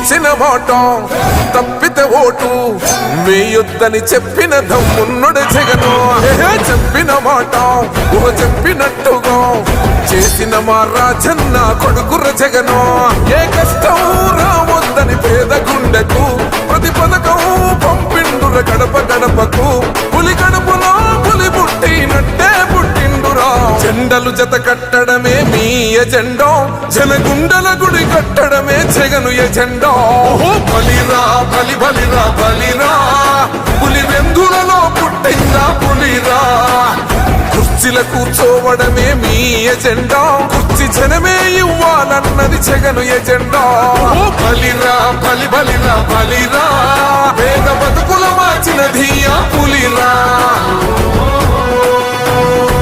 ఇచ్చిన మాట తప్పితే ఓటు వేయొద్దని చెప్పిన దమ్మున్నడు జగను. చెప్పిన మాట చెప్పినట్టుగా చేసిన మా రాజన్న కొడుకుర జగను. ఏ కష్టం రావద్దని పేద గుండెకు ప్రతి పథకం పంపిండుర గడప గడపకు. పులి గడపలో పులి పుట్టినట్టే పుట్టిండురా. జెండలు జత కట్టడమే మీ ఎజెండా, జనగుండల గుడి కట్టడమే జగను ఎజెండా. బలిరా బలి బలిరా బలిరా, పులి వెందులలో పుట్టిందా పులిరా. కుర్చీల కూర్చోవడమే మీ ఎజెండా, కుర్చీ జనమే ఇవ్వాలన్నది జగను ఎజెండా. బలిరా బలి బలిరా బలిరా, పేద బతుకుల మార్చినది ఆ పులిరా.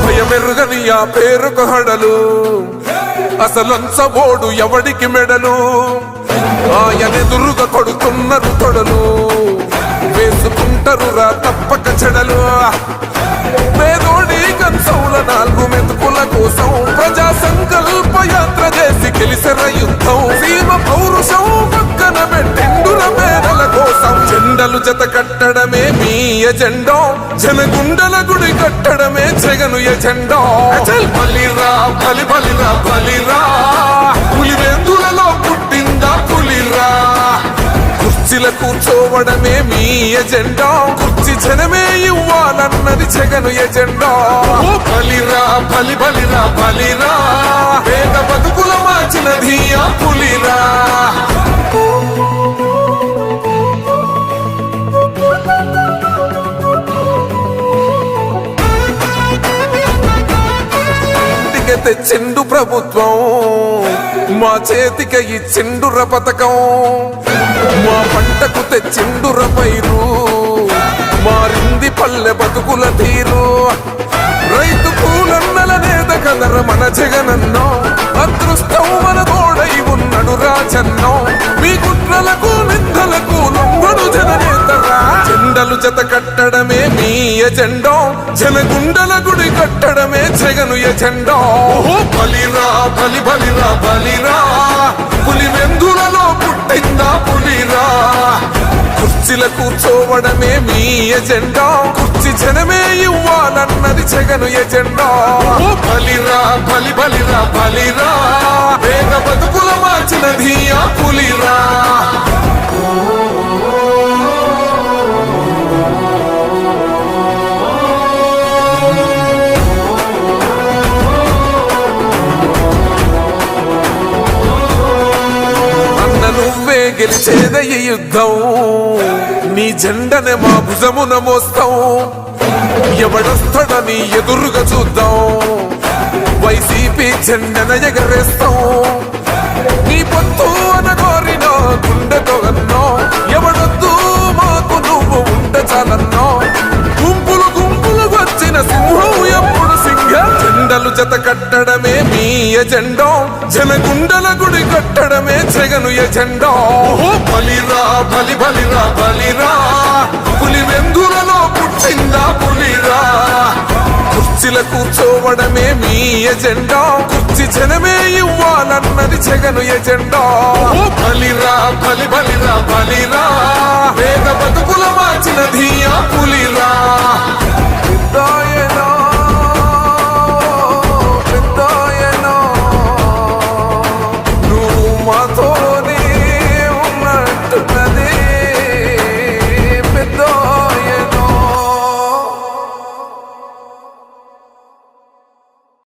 భయమెరుగని ఆ పేరుకు హడలు, అసలంచబోడు ఎవడికి మెడలు. ఆయనెదురుగా కొడుతున్నారు తొడలు, వేసుకుంటారు రా తప్పక చెడలు. పేదోడి కంచంల 4 మెతుకుల కోసం ప్రజా సంకల్ప యాత్ర చేసి గెలిసిన యుద్ధం. సీమ పౌరుషం పక్కన పెట్టిండుర పేదల కోసం. జెండలు జత కట్టడమే మీ ఎజెండా, జనగుండల గుడి కట్టడమే జగను ఎజెండా. బలిరా బలి బలిరా బలిరా, పులి వెందులలో పుట్టిందా పులిరా. కుర్చీల కూర్చోవడమే మీ ఎజెండా, కుర్చీ జనమే ఇవ్వాలన్నది జగను ఎజెండా. బలిరా బలి బలిరా బలిరా, పేద బతుకుల మార్చినది ఆ పులిరా. తెచ్చిండు ప్రభుత్వం, మా చేతికి ఇచ్చిండుర పథకం. మా పంటకు తెచ్చిండుర పైరు, మారింది పల్లె బతుకుల తీరు. రైతు కూలన్నల నేత కదర మన జగనన్నో, అదృష్టం మన తోడై ఉన్నడు రాజన్నో. మీ కుట్రలకు నిందలకు లొంగడు జననేతరా. జెండలు జత కట్టడమే మీ ఎజెండా, జనగుండల గుడి కట్టడమే జగను ఎజెండా. బలిరా బలి బలిరా బలిరా, పులి వెందులలో పుట్టిందా పులిరా. కుర్చీల కూర్చోవడమే మీ ఎజెండా, కుర్చీ జనమే ఇవ్వాలన్నది జగను ఎజెండా. బలిరా బలి బలిరా బలిరా, పేద బతుకుల మార్చినది ఆ పులిరా. నువ్వే గెలిచేద ఈ యుద్ధం, నీ జెండనే మా భుజమున మోస్తాం. ఎవడొస్తాడని ఎదురుగా చూద్దాం, వైసీపీ జెండన ఎగరేస్తాం. నీ పొత్తు అనగోరిన గుండెతో అన్నో, ఎవడొద్దు మాకు నువ్వు ఉంటే చాలన్నో. గుంపులు గుంపులు వచ్చిన సింహం ఎప్పుడు సింగ. జెండలు జత కట్టడమే మీ ఎజెండా, జనగుండల గుడి కట్టడమే జగను ఎజెండా. బలిరా బలి బలిరా బలిరా, పులి వెందులలో పుట్టిందా పులిరా. కుర్చీల కూర్చోవడమే మీ ఎజెండా, కుర్చీ జనమే ఇవ్వాలన్నది జగను ఎజెండా. బలిరా బలి